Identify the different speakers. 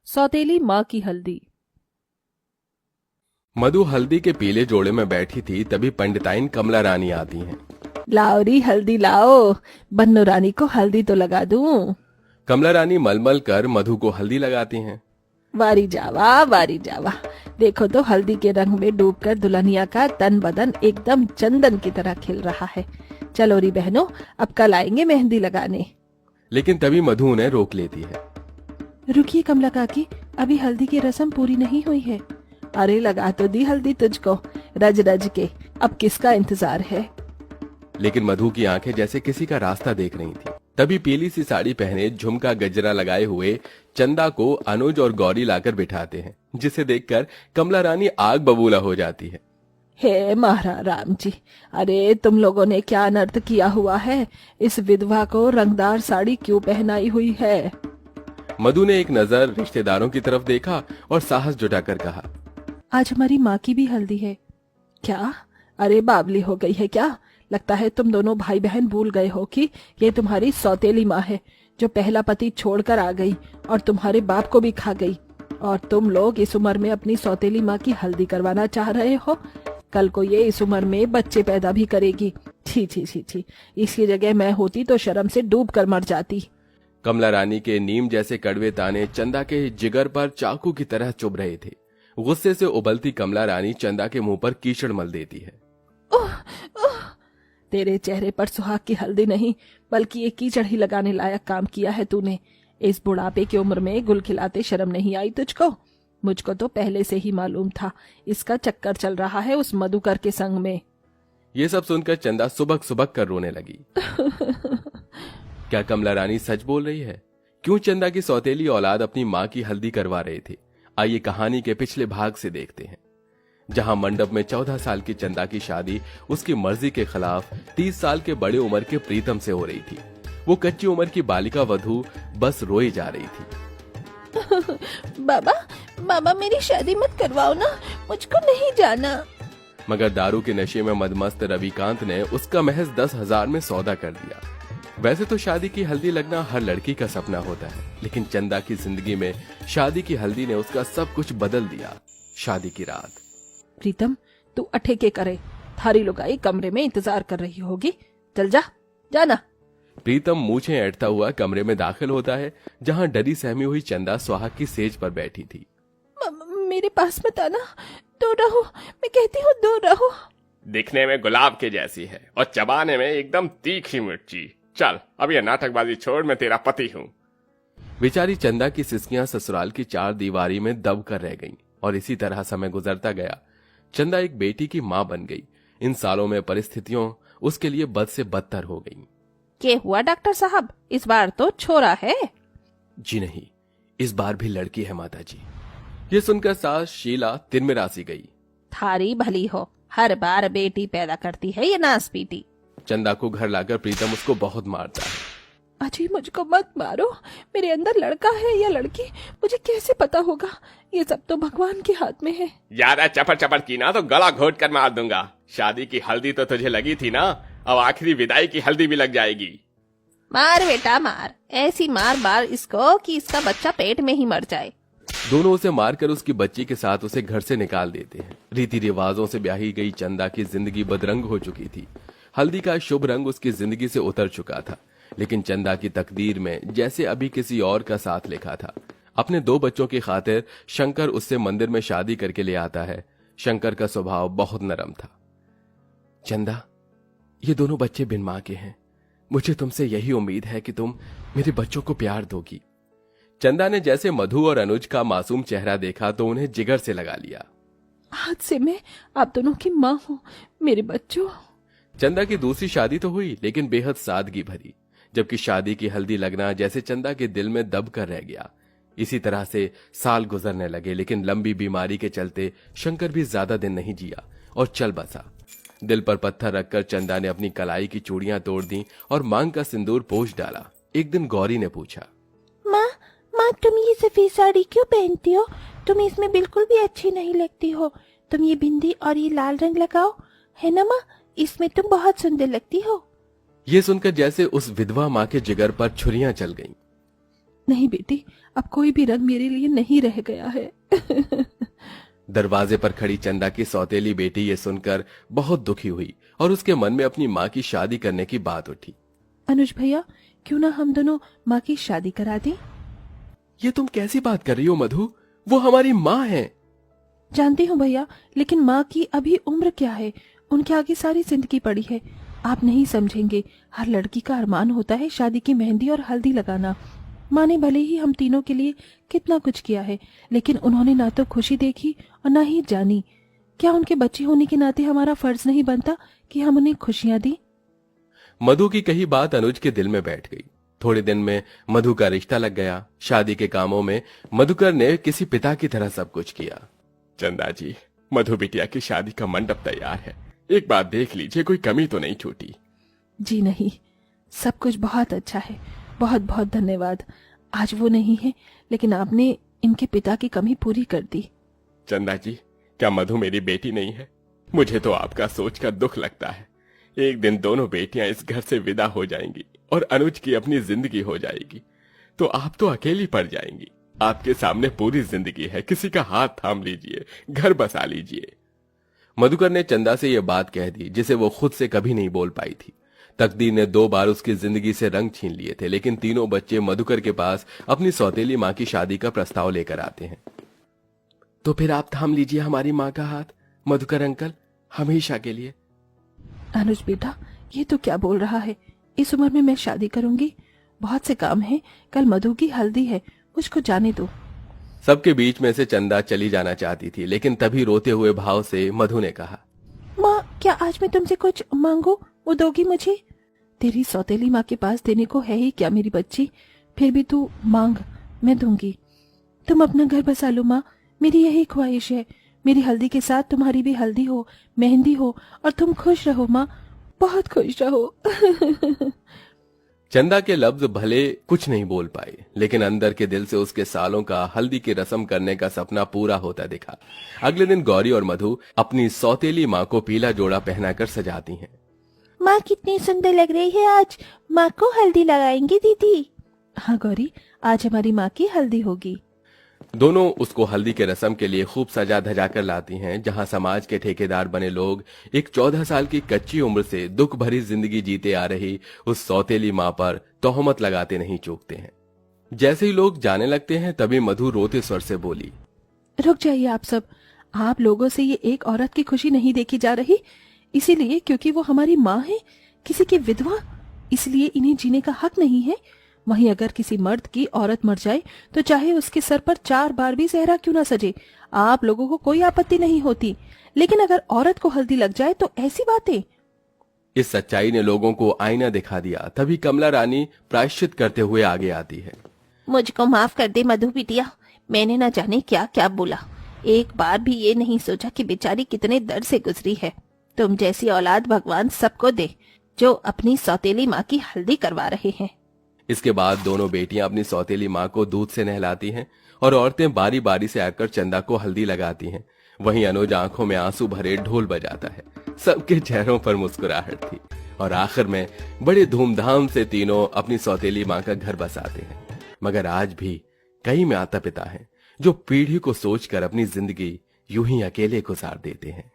Speaker 1: सौतेली माँ की हल्दी।
Speaker 2: मधु हल्दी के पीले जोड़े में बैठी थी, तभी पंडिताइन कमला रानी आती हैं।
Speaker 1: लाओ री हल्दी लाओ, बन्नो रानी को हल्दी तो लगा दूं।
Speaker 2: कमला रानी मलमल कर मधु को हल्दी लगाती हैं।
Speaker 1: वारी जावा, देखो तो हल्दी के रंग में डूबकर दुल्हनिया का तन बदन एकदम चंदन की तरह खिल रहा है। चलो री बहनों, अब कल आएंगे मेहंदी लगाने।
Speaker 2: लेकिन तभी मधु उन्हें रोक लेती है।
Speaker 1: रुकिए कमला काकी, अभी हल्दी की रस्म पूरी नहीं हुई है। अरे लगा तो दी हल्दी तुझको, रज रज के, अब किसका इंतजार है।
Speaker 2: लेकिन मधु की आंखें जैसे किसी का रास्ता देख रही थी। तभी पीली सी साड़ी पहने, झुमका गजरा लगाए हुए चंदा को अनुज और गौरी लाकर बिठाते हैं, जिसे देखकर कमला रानी आग बबूला हो जाती है।
Speaker 1: हे महाराज राम जी, अरे तुम लोगों ने क्या अनर्थ किया हुआ है। इस विधवा को रंगदार साड़ी क्यों पहनाई हुई है।
Speaker 2: मधु ने एक नजर रिश्तेदारों की तरफ देखा और साहस जुटाकर कहा,
Speaker 1: आज हमारी माँ की भी हल्दी है। क्या? अरे बावली हो गई है क्या? लगता है तुम दोनों भाई बहन भूल गए हो कि ये तुम्हारी सौतेली माँ है, जो पहला पति छोड़कर आ गई और तुम्हारे बाप को भी खा गई। और तुम लोग इस उम्र में अपनी सौतेली माँ की हल्दी करवाना चाह रहे हो। कल को ये इस उम्र में बच्चे पैदा भी करेगी। छी छी छी छी, इसकी जगह मैं होती तो शर्म से डूब कर मर जाती।
Speaker 2: कमला रानी के नीम जैसे कड़वे ताने चंदा के जिगर पर चाकू की तरह चुभ रहे थे। गुस्से से उबलती कमला रानी चंदा के मुंह पर कीचड़ मल देती है।
Speaker 1: ओह, ओह, तेरे चेहरे पर सुहाग की हल्दी नहीं, बल्कि ये कीचड़ ही लगाने लायक काम किया है तूने। इस बुढ़ापे की उम्र में गुल खिलाते शर्म नहीं आई तुझको? मुझको तो पहले से ही मालूम था इसका चक्कर चल रहा है उस मधुकर के संग में।
Speaker 2: ये सब सुनकर चंदा सुबक सुबक कर रोने लगी। क्या कमला रानी सच बोल रही है? क्यों चंदा की सौतेली औलाद अपनी माँ की हल्दी करवा रहे थे? आइए कहानी के पिछले भाग से देखते हैं, जहां मंडप में 14 साल की चंदा की शादी उसकी मर्जी के खिलाफ 30 साल के बड़े उम्र के प्रीतम से हो रही थी। वो कच्ची उम्र की बालिका वधू बस रोई जा रही थी।
Speaker 1: बाबा मेरी शादी मत करवाओ ना, मुझको नहीं जाना।
Speaker 2: मगर दारू के नशे में मदमस्त रविकांत ने उसका महज 10,000 में सौदा कर दिया। वैसे तो शादी की हल्दी लगना हर लड़की का सपना होता है, लेकिन चंदा की जिंदगी में शादी की हल्दी ने उसका सब कुछ बदल दिया। शादी की रात।
Speaker 1: प्रीतम, तू अठे के करे, थारी लुगाई कमरे में इंतजार कर रही होगी। चल जा, जाना।
Speaker 2: प्रीतम मूछें ऐंठता हुआ कमरे में दाखिल होता है, जहां डरी सहमी हुई चंदा सुहाग की सेज पर बैठी थी।
Speaker 1: मेरे पास मत आना, दूर रहो, मैं कहती हूँ दूर रहो।
Speaker 3: दिखने में गुलाब के जैसी है और चबाने में एकदम तीखी मिर्ची। चल अब ये नाटकबाजी छोड़, मैं तेरा पति हूँ।
Speaker 2: बेचारी चंदा की सिसकियां ससुराल की चार दीवारी में दब कर रह गईं और इसी तरह समय गुजरता गया। चंदा एक बेटी की मां बन गई। इन सालों में परिस्थितियों उसके लिए बद से बदतर हो गईं।
Speaker 1: क्या हुआ डॉक्टर साहब, इस बार तो छोरा है?
Speaker 2: जी नहीं, इस बार भी लड़की है माताजी। ये सुनकर सास शीला तिरमिरासी गई।
Speaker 1: थारी भली हो, हर बार बेटी पैदा करती है ये नास पीटी।
Speaker 2: चंदा को घर लाकर प्रीतम उसको बहुत मारता है।
Speaker 1: अजी मुझको मत मारो, मेरे अंदर लड़का है या लड़की मुझे कैसे पता होगा? ये सब तो भगवान के हाथ में है।
Speaker 3: ज्यादा चपड़ चपड़ की ना तो गला घोट कर मार दूंगा। शादी की हल्दी तो तुझे लगी थी ना, अब आखिरी विदाई की हल्दी भी लग जाएगी।
Speaker 1: मार बेटा मार, ऐसी मार मार इसको कि इसका बच्चा पेट में ही मर जाए।
Speaker 2: दोनों उसे मारकर उसकी बच्ची के साथ उसे घर से निकाल देते हैं। रीति रिवाजों से ब्याही गई चंदा की जिंदगी बदरंग हो चुकी थी। हल्दी का शुभ रंग उसकी जिंदगी से उतर चुका था, लेकिन चंदा की तकदीर में जैसे अभी किसी और का साथ लिखा था। अपने 2 बच्चों की खातिर शंकर उससे मंदिर में शादी करके ले आता है। शंकर का स्वभाव बहुत नरम था। चंदा, ये दोनों बच्चे बिन मां के हैं। मुझे तुमसे यही उम्मीद है कि तुम मेरे बच्चों को प्यार दोगी। चंदा ने जैसे मधु और अनुज का मासूम चेहरा देखा तो उन्हें जिगर से लगा लिया।
Speaker 1: आज से मैं आप दोनों की माँ हूँ, मेरे बच्चों।
Speaker 2: चंदा की दूसरी शादी तो हुई, लेकिन बेहद सादगी भरी। जबकि शादी की हल्दी लगना जैसे चंदा के दिल में दब कर रह गया। इसी तरह से साल गुजरने लगे, लेकिन लंबी बीमारी के चलते शंकर भी ज्यादा दिन नहीं जिया और चल बसा। दिल पर पत्थर रखकर चंदा ने अपनी कलाई की चूड़ियां तोड़ दी और मांग का सिंदूर पोंछ डाला। एक दिन गौरी ने पूछा,
Speaker 4: माँ तुम ये सफेद साड़ी क्यों पहनती हो? तुम इसमें बिल्कुल भी अच्छी नहीं लगती हो। तुम ये बिंदी और ये लाल रंग लगाओ, है ना माँ? इसमें तुम बहुत सुंदर लगती हो।
Speaker 2: ये सुनकर जैसे उस विधवा माँ के जिगर पर छुरियां चल गईं।
Speaker 1: नहीं बेटी, अब कोई भी रंग मेरे लिए नहीं रह गया है।
Speaker 2: दरवाजे पर खड़ी चंदा की सौतेली बेटी ये सुनकर बहुत दुखी हुई और उसके मन में अपनी माँ की शादी करने की बात उठी।
Speaker 1: अनुज भैया, क्यों ना हम दोनों माँ की शादी करा दें?
Speaker 2: ये तुम कैसी बात कर रही हो मधु? वो हमारी माँ है।
Speaker 1: जानती हूँ भैया, लेकिन माँ की अभी उम्र क्या है? उनके आगे सारी जिंदगी पड़ी है। आप नहीं समझेंगे, हर लड़की का अरमान होता है शादी की मेहंदी और हल्दी लगाना। माँ ने भले ही हम तीनों के लिए कितना कुछ किया है, लेकिन उन्होंने ना तो खुशी देखी और ना ही जानी। क्या उनके बच्चे होने के नाते हमारा फर्ज नहीं बनता कि हम उन्हें खुशियां दी?
Speaker 2: मधु की कही बात अनुज के दिल में बैठ गई। थोड़े दिन में मधु का रिश्ता लग गया। शादी के कामों में मधुकर ने किसी पिता की तरह सब कुछ किया।
Speaker 3: चंदा जी, मधु बिटिया की शादी का मंडप तैयार है, एक बार देख लीजिए, कोई कमी तो नहीं छूटी।
Speaker 1: जी नहीं, सब कुछ बहुत अच्छा है। बहुत बहुत धन्यवाद। आज वो नहीं है, लेकिन आपने इनके पिता की कमी पूरी कर दी।
Speaker 3: चंदा जी, क्या मधु मेरी बेटी नहीं है? मुझे तो आपका सोचकर दुख लगता है। एक दिन दोनों बेटियां इस घर से विदा हो जाएंगी और अनुज की अपनी जिंदगी हो जाएगी, तो आप तो अकेली पड़ जाएंगी। आपके सामने पूरी जिंदगी है, किसी का हाथ थाम लीजिए, घर बसा लीजिए।
Speaker 2: मधुकर ने चंदा से यह बात कह दी जिसे वो खुद से कभी नहीं बोल पाई थी। तकदीर ने 2 बार उसकी जिंदगी से रंग छीन लिए थे, लेकिन तीनों बच्चे मधुकर के पास अपनी सौतेली माँ की शादी का प्रस्ताव लेकर आते हैं। तो फिर आप थाम लीजिए हमारी माँ का हाथ, मधुकर अंकल, हमेशा के लिए।
Speaker 1: अनुज बेटा, ये तो क्या बोल रहा है? इस उम्र में मैं शादी करूंगी? बहुत से काम है, कल मधु की हल्दी है, मुझको जाने दो।
Speaker 2: सबके बीच में से चंदा चली जाना चाहती थी, लेकिन तभी रोते हुए भाव से मधु ने कहा,
Speaker 1: माँ, क्या आज मैं तुमसे कुछ मांगू, वो दोगी मुझे? तेरी सौतेली माँ के पास देने को है ही क्या मेरी बच्ची? फिर भी तू मांग, मैं दूंगी। तुम अपना घर बसा लो माँ, मेरी यही ख्वाहिश है। मेरी हल्दी के साथ तुम्हारी भी हल्दी हो, मेहंदी हो, और तुम खुश रहो माँ, बहुत खुश रहो।
Speaker 2: चंदा के लफ्ज भले कुछ नहीं बोल पाए, लेकिन अंदर के दिल से उसके सालों का हल्दी की रस्म करने का सपना पूरा होता दिखा। अगले दिन गौरी और मधु अपनी सौतेली माँ को पीला जोड़ा पहनाकर सजाती हैं।
Speaker 4: माँ कितनी सुंदर लग रही है आज, माँ को हल्दी लगाएंगी दीदी।
Speaker 1: हाँ गौरी, आज हमारी माँ की हल्दी होगी।
Speaker 2: दोनों उसको हल्दी के रस्म के लिए खूब सजा धजा कर लाती हैं, जहां समाज के ठेकेदार बने लोग एक 14 साल की कच्ची उम्र से दुख भरी जिंदगी जीते आ रही उस सौतेली माँ पर तोहमत लगाते नहीं चूकते हैं। जैसे ही लोग जाने लगते हैं, तभी मधु रोते स्वर से बोली,
Speaker 1: रुक जाइए आप सब। आप लोगों से ये एक औरत की खुशी नहीं देखी जा रही, इसीलिए क्योंकि वो हमारी माँ है, किसी की विधवा, इसलिए इन्हें जीने का हक नहीं है। वहीं अगर किसी मर्द की औरत मर जाए तो चाहे उसके सर पर 4 बार भी सेहरा क्यों ना सजे, आप लोगों को कोई आपत्ति नहीं होती। लेकिन अगर औरत को हल्दी लग जाए तो ऐसी बातें।
Speaker 2: इस सच्चाई ने लोगों को आईना दिखा दिया। तभी कमला रानी प्रायश्चित करते हुए आगे आती है।
Speaker 4: मुझको माफ कर दे मधु बिटिया, मैंने न जाने क्या क्या बोला। एक बार भी ये नहीं सोचा कि बेचारी कितने दर्द से गुजरी है। तुम जैसी औलाद भगवान सबको दे जो अपनी सौतेली माँ की हल्दी करवा रहे हैं।
Speaker 2: इसके बाद दोनों बेटियां अपनी सौतेली माँ को दूध से नहलाती हैं और औरतें बारी बारी से आकर चंदा को हल्दी लगाती हैं। वहीं अनुज आंखों में आंसू भरे ढोल बजाता है। सबके चेहरों पर मुस्कुराहट थी और आखिर में बड़े धूमधाम से तीनों अपनी सौतेली माँ का घर बसाते हैं। मगर आज भी कई माता पिता हैं जो पीढ़ी को सोचकर अपनी जिंदगी यूं ही अकेले गुजार देते हैं।